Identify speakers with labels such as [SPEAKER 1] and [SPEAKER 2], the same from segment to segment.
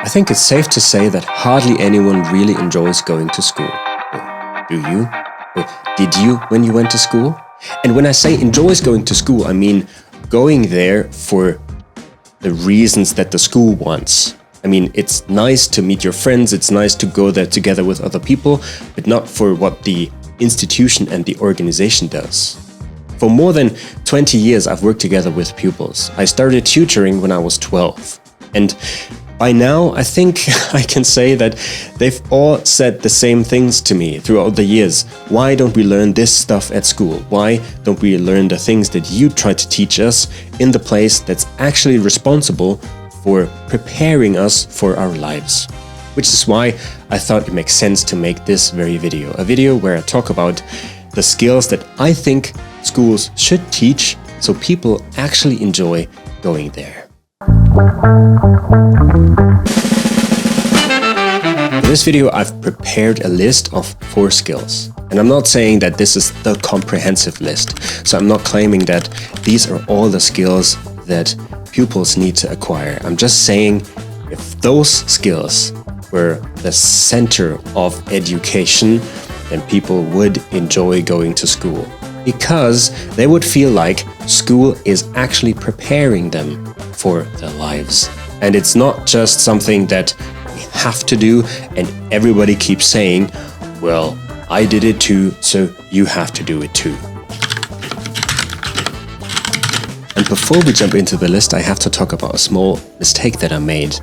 [SPEAKER 1] I think it's safe to say that hardly anyone really enjoys going to school. Do you? Or did you when you went to school? And when I say enjoys going to school, I mean going there for the reasons that the school wants. I mean, it's nice to meet your friends, it's nice to go there together with other people, but not for what the institution and the organization does. For more than 20 years, I've worked together with pupils. I started tutoring when I was 12. And by now, I think I can say that they've all said the same things to me throughout the years. Why don't we learn this stuff at school? Why don't we learn the things that you try to teach us in the place that's actually responsible for preparing us for our lives? Which is why I thought it makes sense to make this very video. A video where I talk about the skills that I think schools should teach so people actually enjoy going there. For this video, I've prepared a list of 4 skills. And I'm not saying that this is the comprehensive list. So I'm not claiming that these are all the skills that pupils need to acquire. I'm just saying if those skills were the center of education, then people would enjoy going to school. Because they would feel like school is actually preparing them for their lives. And it's not just something that we have to do and everybody keeps saying, well, I did it too, so you have to do it too. And before we jump into the list, I have to talk about a small mistake that I made.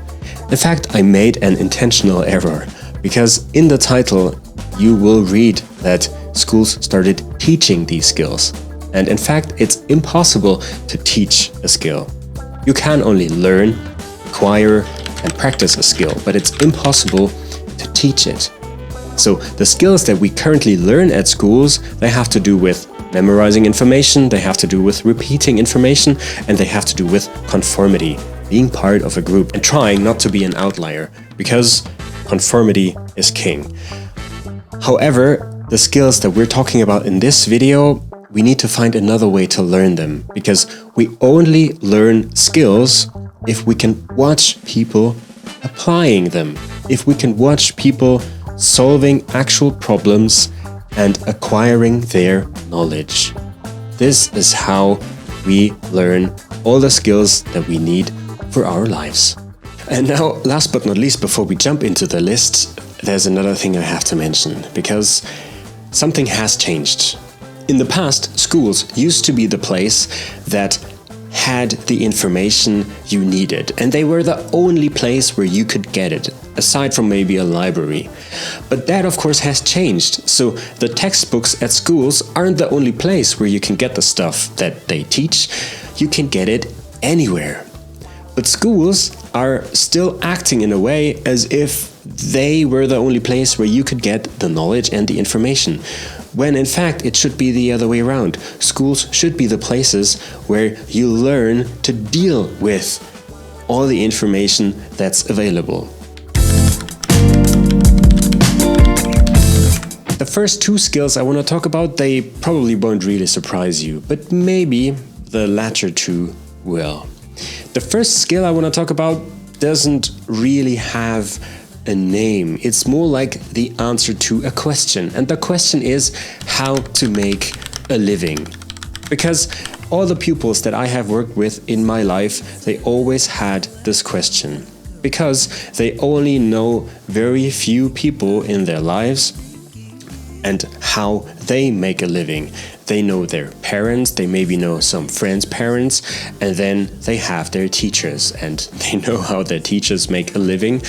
[SPEAKER 1] In fact, I made an intentional error, because in the title, you will read that schools started teaching these skills. And in fact, it's impossible to teach a skill. You can only learn, acquire, and practice a skill, but it's impossible to teach it. So the skills that we currently learn at schools, they have to do with memorizing information, they have to do with repeating information, and they have to do with conformity, being part of a group and trying not to be an outlier, because conformity is king. However, the skills that we're talking about in this video, we need to find another way to learn them, because we only learn skills if we can watch people applying them, if we can watch people solving actual problems and acquiring their knowledge. This is how we learn all the skills that we need for our lives. And now, last but not least, before we jump into the list, there's another thing I have to mention, because something has changed. In the past, schools used to be the place that had the information you needed, and they were the only place where you could get it, aside from maybe a library. But that, of course, has changed. So the textbooks at schools aren't the only place where you can get the stuff that they teach. You can get it anywhere. But schools are still acting in a way as if they were the only place where you could get the knowledge and the information, when in fact it should be the other way around. Schools should be the places where you learn to deal with all the information that's available. The first 2 skills I want to talk about, they probably won't really surprise you, but maybe the latter 2 will. The first skill I want to talk about doesn't really have a name. It's more like the answer to a question. And the question is how to make a living. Because all the pupils that I have worked with in my life, they always had this question. Because they only know very few people in their lives and how they make a living. They know their parents, they maybe know some friends' parents, and then they have their teachers, and they know how their teachers make a living.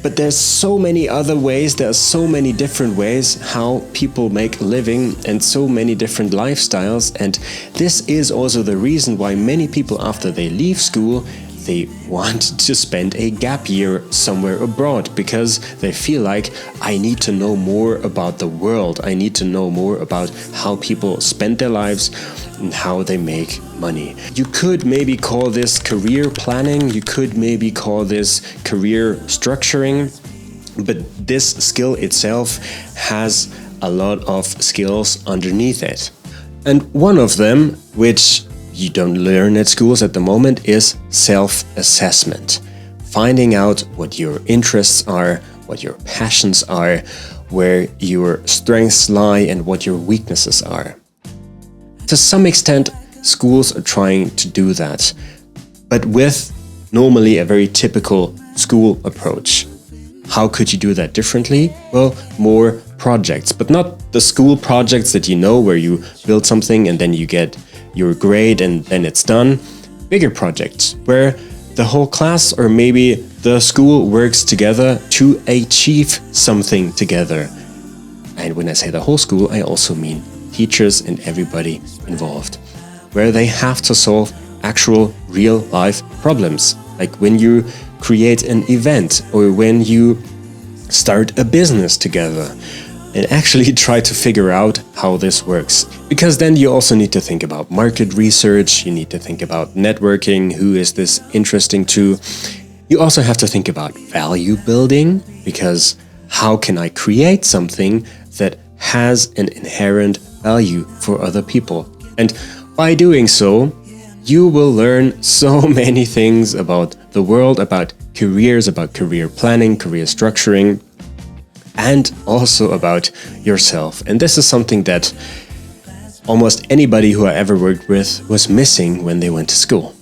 [SPEAKER 1] But there's so many other ways, there's so many different ways how people make a living and so many different lifestyles. And this is also the reason why many people, after they leave school, they want to spend a gap year somewhere abroad, because they feel like, I need to know more about the world. I need to know more about how people spend their lives and how they make money. You could maybe call this career planning. You could maybe call this career structuring. But this skill itself has a lot of skills underneath it. And one of them, which you don't learn at schools at the moment, is self-assessment. finding out what your interests are, what your passions are, where your strengths lie, and what your weaknesses are. To some extent, schools are trying to do that, but with normally a very typical school approach. How could you do that differently? Well, more projects, but not the school projects that you know where you build something and then you get your grade and then it's done. Bigger projects where the whole class or maybe the school works together to achieve something together. And when I say the whole school, I also mean teachers and everybody involved, where they have to solve actual real life problems. Like when you create an event or when you start a business together and actually try to figure out how this works. Because then you also need to think about market research, you need to think about networking, who is this interesting to. You also have to think about value building, because how can I create something that has an inherent value for other people? And by doing so, you will learn so many things about the world, about careers, about career planning, career structuring, and also about yourself. And this is something that almost anybody who I ever worked with was missing when they went to school.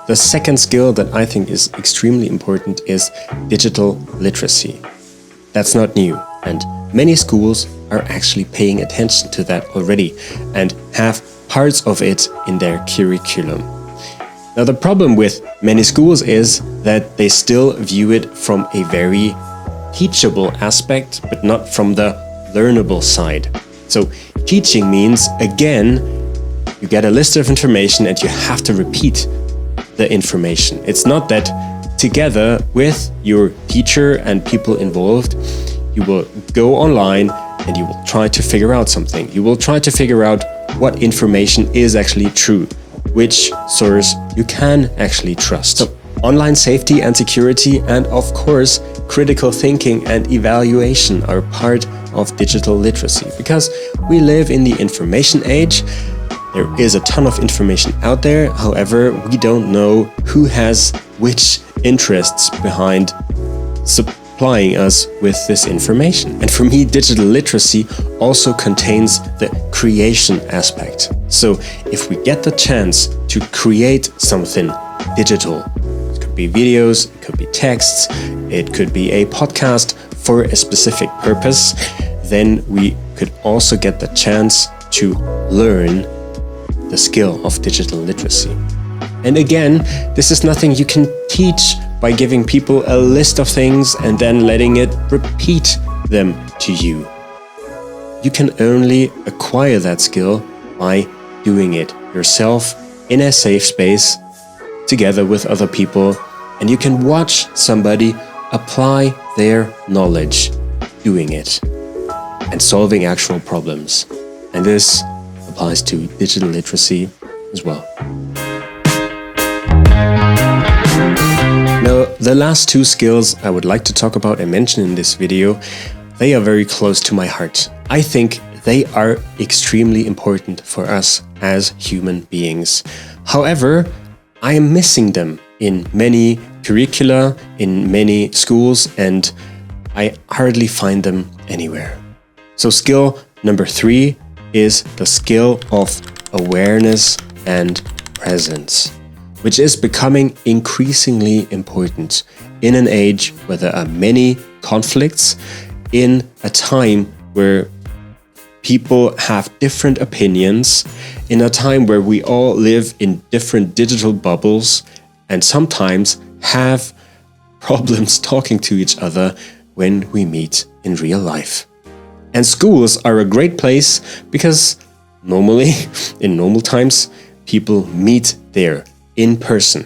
[SPEAKER 1] The second skill that I think is extremely important is digital literacy. That's not new, and many schools are actually paying attention to that already and have parts of it in their curriculum. Now, the problem with many schools is that they still view it from a very teachable aspect, but not from the learnable side. So teaching means, again, you get a list of information and you have to repeat the information. It's not that together with your teacher and people involved, you will go online and you will try to figure out something. You will try to figure out what information is actually true, which source you can actually trust. So online safety and security, and of course, critical thinking and evaluation are part of digital literacy, because we live in the information age. There is a ton of information out there. However, we don't know who has which interests behind supplying us with this information. And for me, digital literacy also contains the creation aspect. So if we get the chance to create something digital, it could be videos, it could be texts, it could be a podcast for a specific purpose, then we could also get the chance to learn the skill of digital literacy. And again, this is nothing you can teach by giving people a list of things and then letting it repeat them to you. You can only acquire that skill by doing it yourself in a safe space together with other people, and you can watch somebody apply their knowledge doing it and solving actual problems. And this applies to digital literacy as well. Now, the last two skills I would like to talk about and mention in this video, they are very close to my heart. I think they are extremely important for us as human beings. However, I am missing them in many curricula, in many schools, and I hardly find them anywhere. So skill number 3 is the skill of awareness and presence, which is becoming increasingly important in an age where there are many conflicts, in a time where people have different opinions, in a time where we all live in different digital bubbles and sometimes have problems talking to each other when we meet in real life. And schools are a great place because normally, in normal times, people meet there in person.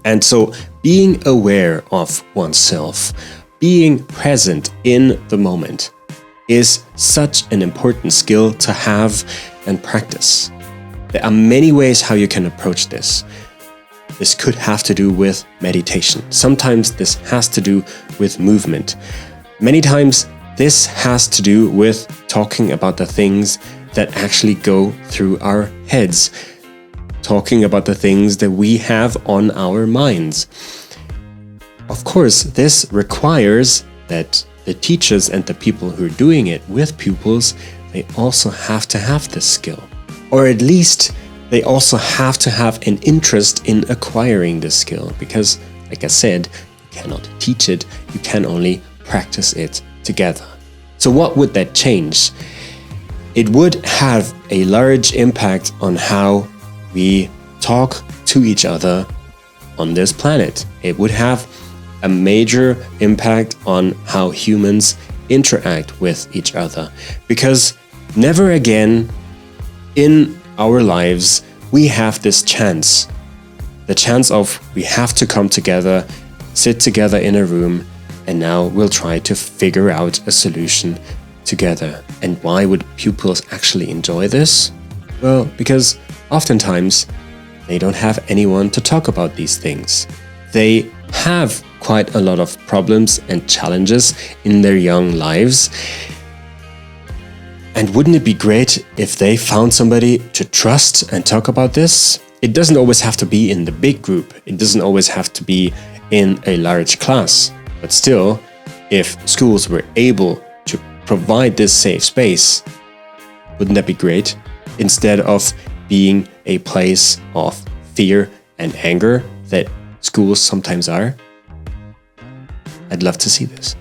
[SPEAKER 1] And so being aware of oneself, being present in the moment, is such an important skill to have and practice. There are many ways how you can approach this. This could have to do with meditation. Sometimes this has to do with movement. Many times this has to do with talking about the things that actually go through our heads. talking about the things that we have on our minds. Of course, this requires that the teachers and the people who are doing it with pupils, they also have to have this skill. Or at least they also have to have an interest in acquiring this skill. Because, like I said, you cannot teach it, you can only practice it together. So what would that change? It would have a large impact on how we talk to each other on this planet. It would have a major impact on how humans interact with each other. Because never again in our lives we have this chance. The chance of we have to come together, sit together in a room, and now we'll try to figure out a solution together. And why would pupils actually enjoy this? Well, because oftentimes they don't have anyone to talk about these things. They have quite a lot of problems and challenges in their young lives. And wouldn't it be great if they found somebody to trust and talk about this? It doesn't always have to be in the big group. It doesn't always have to be in a large class. But still, if schools were able to provide this safe space, wouldn't that be great? Instead of being a place of fear and anger that schools sometimes are. I'd love to see this.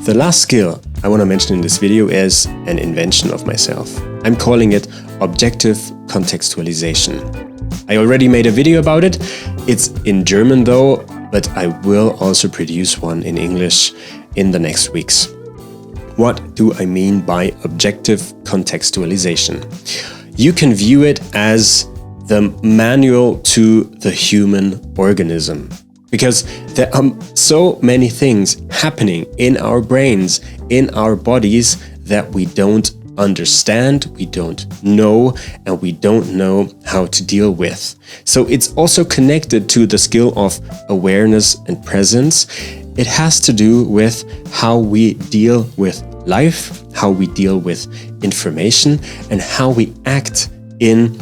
[SPEAKER 1] The last skill I want to mention in this video is an invention of myself. I'm calling it objective contextualization. I already made a video about it. It's in German though, but I will also produce one in English in the next weeks. What do I mean by objective contextualization? You can view it as the manual to the human organism. Because there are so many things happening in our brains, in our bodies, that we don't understand, we don't know, and we don't know how to deal with. So it's also connected to the skill of awareness and presence. It has to do with how we deal with life, how we deal with information, and how we act in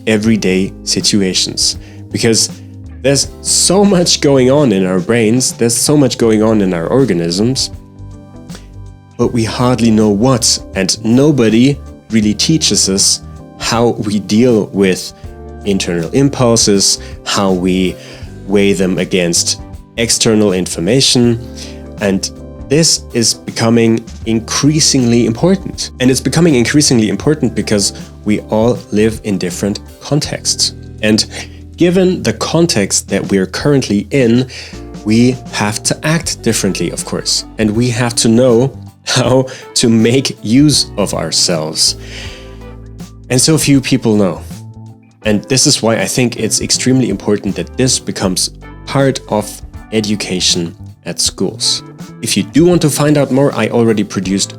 [SPEAKER 1] everyday situations. Because there's so much going on in our brains, there's so much going on in our organisms, but we hardly know what, and nobody really teaches us how we deal with internal impulses, how we weigh them against external information, and this is becoming increasingly important. And it's becoming increasingly important because we all live in different contexts. And given the context that we're currently in, we have to act differently, of course. And we have to know how to make use of ourselves. And so few people know. And this is why I think it's extremely important that this becomes part of education at schools. If you do want to find out more, I already produced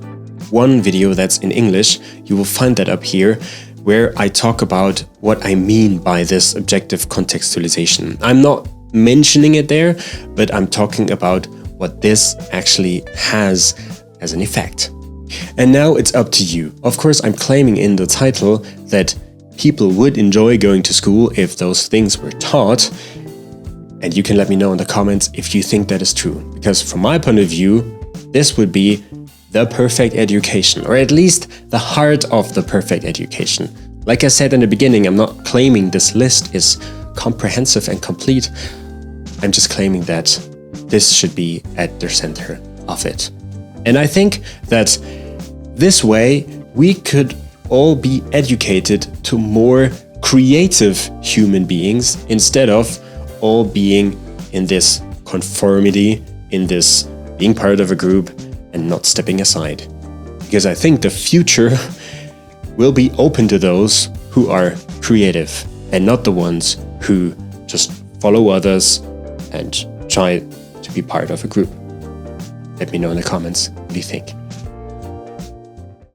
[SPEAKER 1] one video that's in English. You will find that up here, where I talk about what I mean by this objective contextualization. I'm not mentioning it there, but I'm talking about what this actually has as an effect. And now it's up to you. Of course, I'm claiming in the title that people would enjoy going to school if those things were taught. And you can let me know in the comments if you think that is true. Because from my point of view, this would be the perfect education, or at least the heart of the perfect education. Like I said in the beginning, I'm not claiming this list is comprehensive and complete. I'm just claiming that this should be at the center of it. And I think that this way we could all be educated to more creative human beings instead of all being in this conformity, in this being part of a group and not stepping aside. Because I think the future will be open to those who are creative and not the ones who just follow others and try to be part of a group. Let me know in the comments what you think.